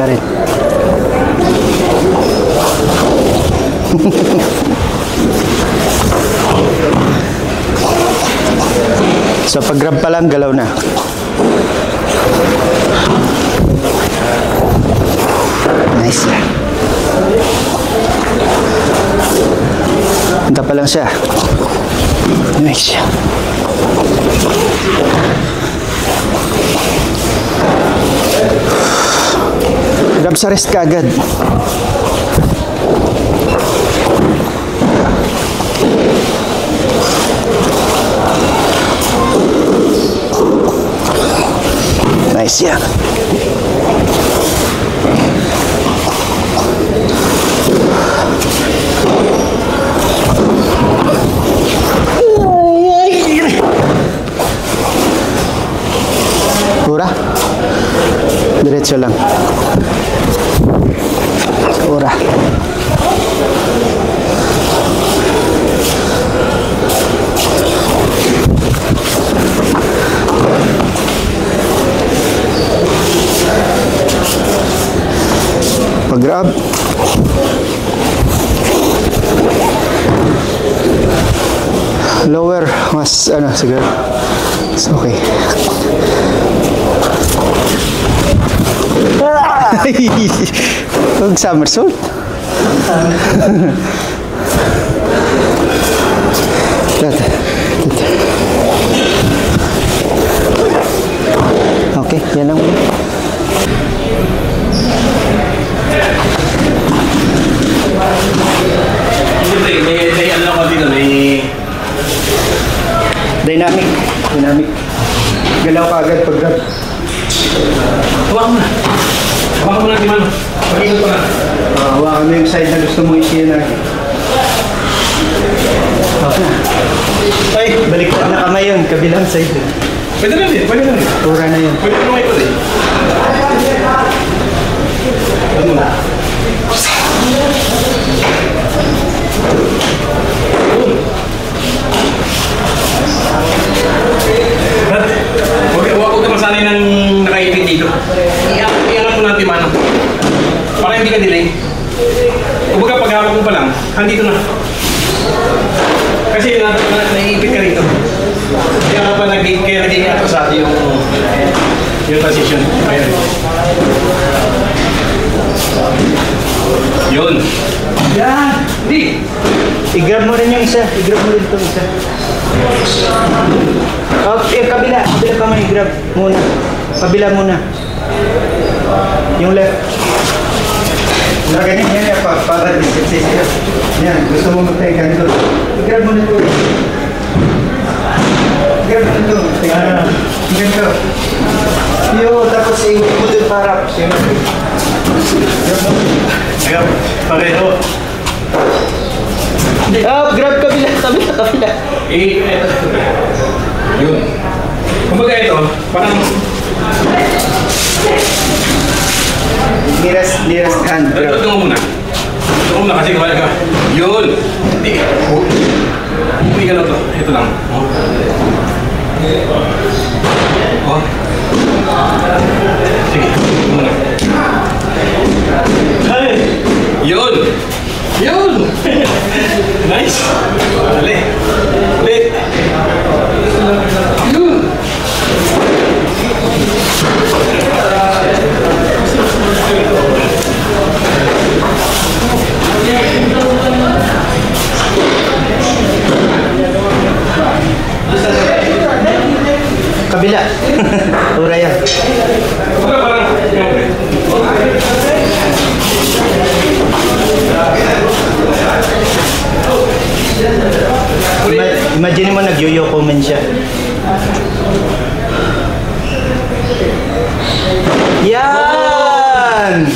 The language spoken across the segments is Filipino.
rin. So pag grab pa lang, galaw na. Nice na. Punta pa lang siya. Nice siya. Grab sa rest ka agad. Nice yan. Ura. Diretso lang. Ura. Pag-grab. Lower mas ano siguro. It's okay. Huwag somersault. Okay, yan lang. May ano ako dito, may Dynamic. Galaw ka agad pag grab. hawakan mo na. Hawakan mo na, Timano. Pag-ingat pa na. Hawakan mo yung side na gusto mo i-share na. Okay na. Ay, balik na kamay yun. Kabilang side. Pwede na din, pwede na din. Tura na yun. Pwede na ito din. Ano na? Huwag ka masanay ng nakaipin dito. Iangat mo natin, Timano. Para hindi ka delay. Kumbaga paghawak mo pa lang, handito na. Kasi naiipit ka rito. Kaya ka pa naging atrasado yung transition. Ayan. Yun. Yan! Hindi! I-grab mo rin yung isa. I-grab mo rin itong isa. Kabila. Kabila ka man i-grab muna. Kabila muna. Yung left. Ganyan yan. Para disipsis ka. Yan. Gusto mo magtayo ka nito. I-grab mo na ito. I-grab mo na ito. Ganito. Tapos i-grab mo ito para. Ayun. Pareho. Grab kabila. Yun. Kumbaga ito, parang nearest hand. ito mo muna. Ito mo muna kasi kawala ka. Yun. Hindi. Hindi ka na ito. Ito lang. Oh. Sige. Ito muna. Yun. Yun. Nice. Dali. Ulit. Yun. Kabila. Tura yan. Imagine mo nag-yo-yo comment siya. Yan!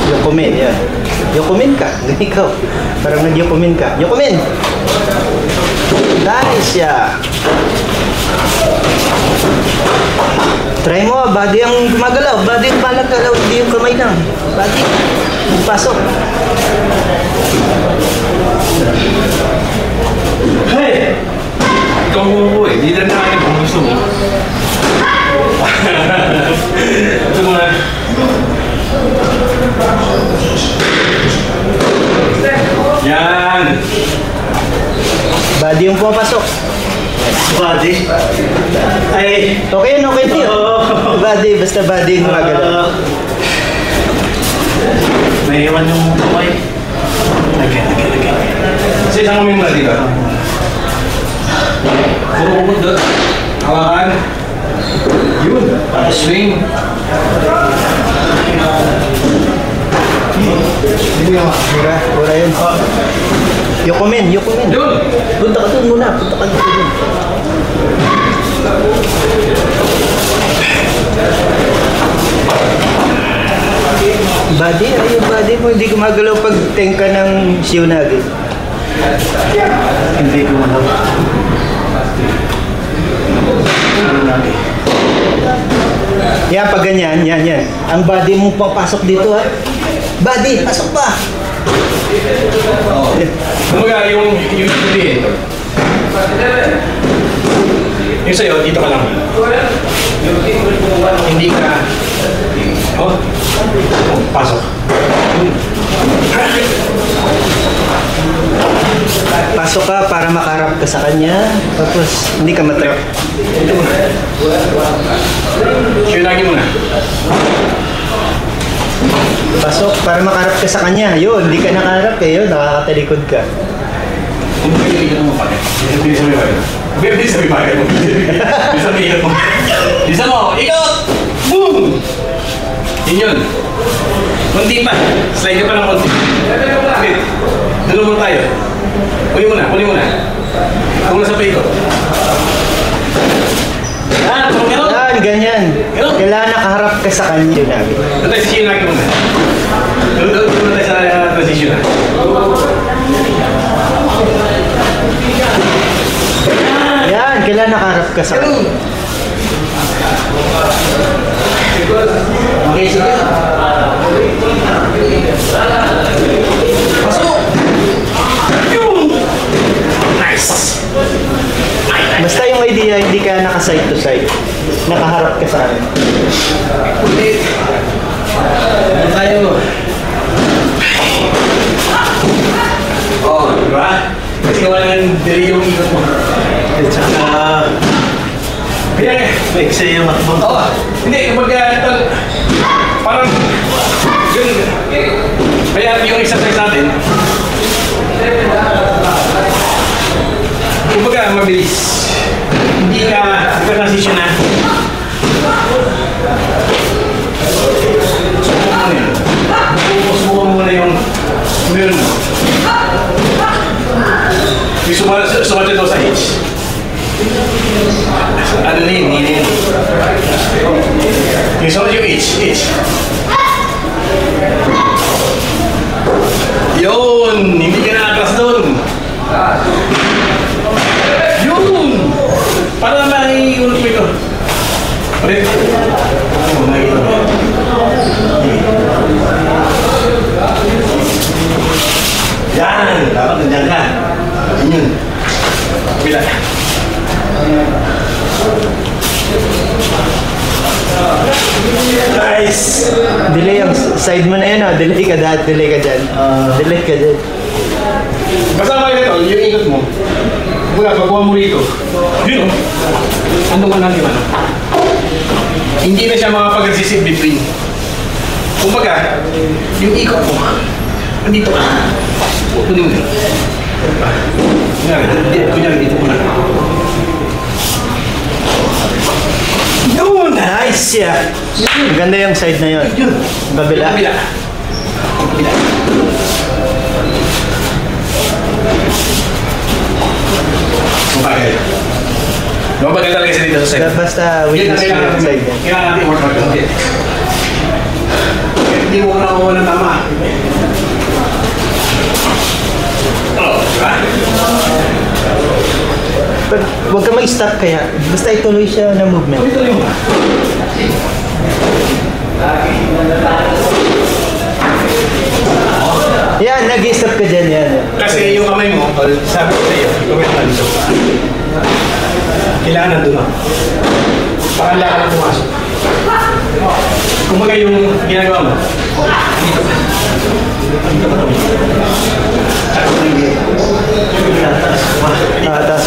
Yokomen, yan. Yokomen ka. Ikaw. Parang nag-yokomen ka. Yokomen! Nice ya. Try mo, body ang gumagalaw. Body ang malagalaw. Hindi yung kamay lang. Body. Pasok. yung pumapasok. Body. Ay. Okay yun, okay yun. Body, basta body yung magalaw. May iwan yung kamay. Lagay. Kasi isang kami muna dito. Puro bukod doon. Hawakan. Yun. Swing. Pura yun. Yukumin. Doon. Punta ka doon muna. Punta ka doon. Body, yung body mo hindi gumagalaw pag tengka ng Shionagi. Hindi ko malaw. Yan, pag ganyan, yan. Ang body mo papasok dito ha. Body, pasok pa. Kumbaga yung sabihin. Yung sa'yo, dito ka lang. Hindi ka... pasok. Pasok ka para makaharap ka sa kanya. Tapos hindi ka matrap. Shionagi mo na. Pasok para makaharap ka sa kanya. Yun, hindi ka nakaharap eh. Yun, nakakatalikod ka. Kung pagkiligan mo pa rin. Bisa mo yung Bisa mo. Bisa mo. Ikot! Boom! Yun. Kunti pa. Slide ka pa ng konti. Wait. Dulo mo tayo. Kunin mo na. Ako na sa paikot. Gano'n. Yan, ganyan. Kailangan nakaharap ka sa kanya. Shionagi. Doon tayo sa Shionagi muna. Doon tayo sa transition na. Yan, kailangan nakaharap ka sa kanya. Okay, sige. Pasok! Yun! Nice! Basta yung idea, hindi ka naka-side to side. Nakaharap ka sa kanya. Ulit. Ano tayo? Diba? Kasi wala nang dali yung ikot mo. At saka... Kaya Make sa'yo makbang. hindi, kumbaga, parang, yun, kaya yung exercise natin, kumbaga, mabilis. Hindi ka transition na. Subukan mo muna yung meron mo. Yung sumatid mo sa H. Ano na yun? Yung sumat yung H. Yun! Hindi ka nakaklas doon. Yun! Para maiulot mo ito. Ulit. Nakikita mo. Yan! Dapat nandiyan ka. Yun. Bila. Nice! Delay ang side mo na yun, oh. Delay ka dyan. Delay ka dyan. Basta kayo ito, yung ikot mo. Kumbaga, pagkuha mo rito. Yun o. Andun ka natin ano. Hindi na siya makapag-resist between. Kumbaga, yung ikot mo, andito ka. Kunin mo yun. Kunyari dito mo na. Yun! Nice, yeah. Ganda yung side na yun. Yun. Babila. Kabila. Mabagal. Mabagal talaga siya dito sa side. Basta witness mo yung side yan. Kailangan natin work hard natin. Hindi mo nakuha ng tama. Diba? But huwag ka mag-stop kaya. Basta ituloy siya ng movement. Ito yung Yan, nag-stop ka dyan yan. kasi yung kamay mo, sabi ko sa iyo, ikaw yung tanso. Kailangan nandun ako. Pakala ka lang pumasok. Kumbaga yung ginagawa mo, dito ka. Dito ka. Taas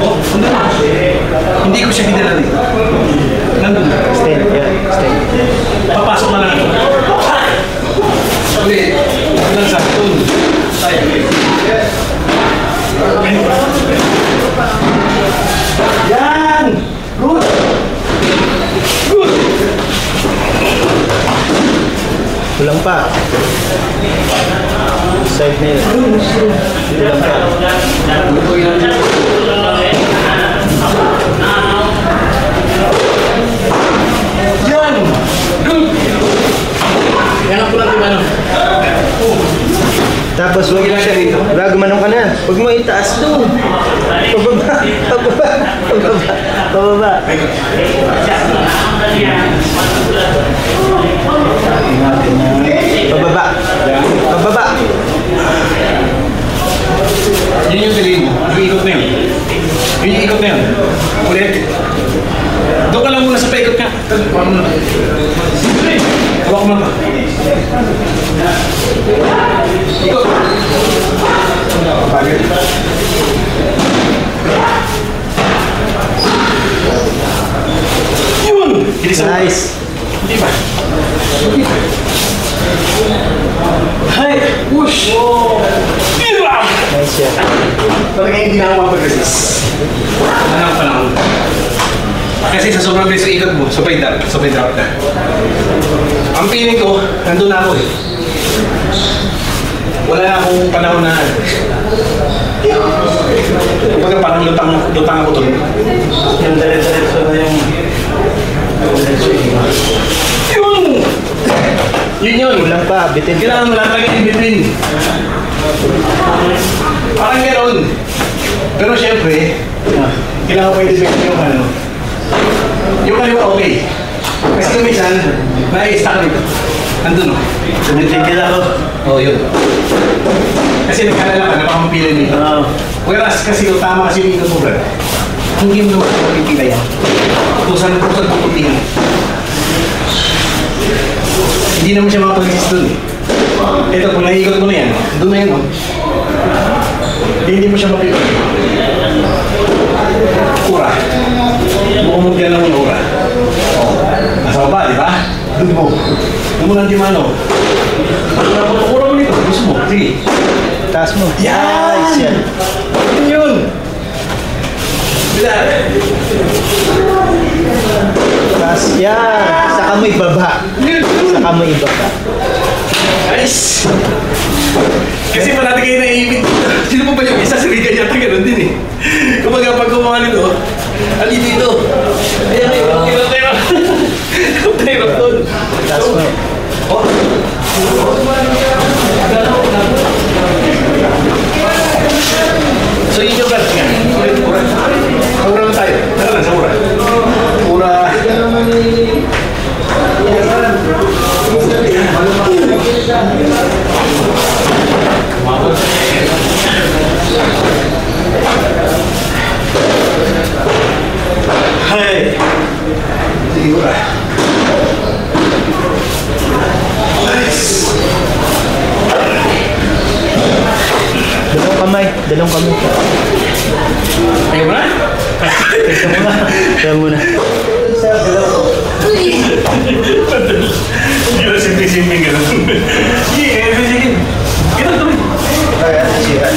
Oh, hindi ko siya dinala dito. Nandun. Stand, yeah, stand. Papasok na lang ako. Ulit. Ilan sa akin? Tayo. Yan! Good! Good! Kulang pa. Side na yun. Kulang pa. Yan! Good! Yan ang pulang timano. Tapos wag gumanong ka na. Huwag mo itaas doon. Pababa. Pababa. Pababa. Pababa. Pababa. Pababa. Yun yung sabihin mo. Yung ikot na yun. Yun yung ikot na yun. Ulit. Doon ka lang muna sa paikot ka. Hawak mo na. Hawak mo na. Ikot. Pagod. Yun! Nice. Hindi ba? Hay! Whoosh! Diba? Nice yan. Talagang hindi na ako mapag-resist. Ano ang panahon? Kasi sa sobrang bilis ng ikot mo, sabay drop na. Ang feeling ko, nandun na ako eh. Wala na akong panahon na kumbaga parang lutang ako to. Yung diretso na yung... Yun! Kulang pa. Bitin ka. Kailangan mo lang talaga in between. Parang gano'n. Pero syempre, kailangan ko i-defect yung ano. Yung kaliwa okay. Kasi kung minsan, na-i-stuck dito. Nandun o. Tumitigil ako. Oo, yun. Kasi nagkalala ka, napakamapila nito. Whereas kasi yung tama kasi yung ikot mo, brad, hindi mo naman mapipila yan. Tusan pupuntihin. Hindi naman siya makapag-resist dun eh. Ito, kung naiikot mo na yan, doon na yan o. Hindi mo siya mapipila. Ura. Bukumog yan lang yung ura. O, nasa baba, di ba? Doon mo. Doon mo lang timano. Ura mo nito, gusto mo. Sige. Taas mo. Yan! Nice yan. Yun! Bila! Taas yan. Saka mo ibaba. Saka mo ibaba. Nice! Kasi parati kayo naiimit. Sino po ba yung isa? Si Riga yata ganun din eh. Kumbaga pag gumawa nito, ali dito. Ayan, may hirap tayo. Hirap doon. Taas mo. Oh! So yun yung guard nga. Ura na tayo. Tara lang sa ura. Ura. Hey! Sige ura. Dalawang kamay. Dalawang kamay. Ayaw mo na? Teka muna. Teka muna. Hindi na simple-simple ganun. Sige, sige. Ito, tuloy. Kaya, sira.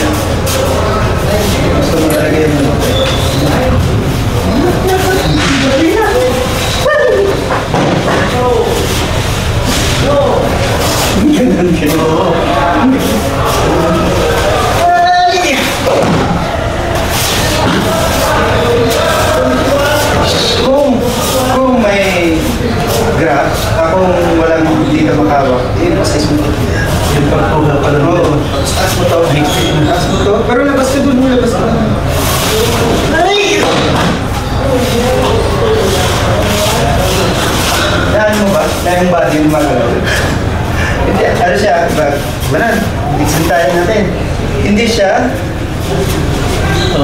Gusto mo talaga yun. Ganun, ganun. Kung may graph, akong walang hindi na makawak, yun sa ismo. Yung pagpuga pa lang. Oo. Taas mo to. Taas mo to. Pero labas ka dun. Labas ka. Ay! Daan mo ba? Daan yung body yung magalaw. Hindi. Ano siya? Banan. Iksintahin natin. Hindi siya.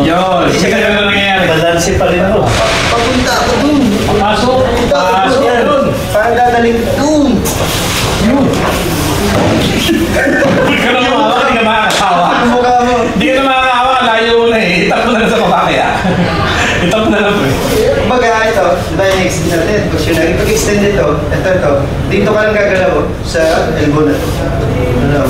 Yun. Sige ka na nangyayari. Balanse pa rin ako. Papunta ako dun. Pasok. Pasok Yan. yun. Parang dadaling dun. Yun. Huwag ka na mawawa. Hindi ka makakasawa. Ang mukha mo. yun na, ipag-extend ito, dito ka lang gagalaw sa elbow na to. Ano?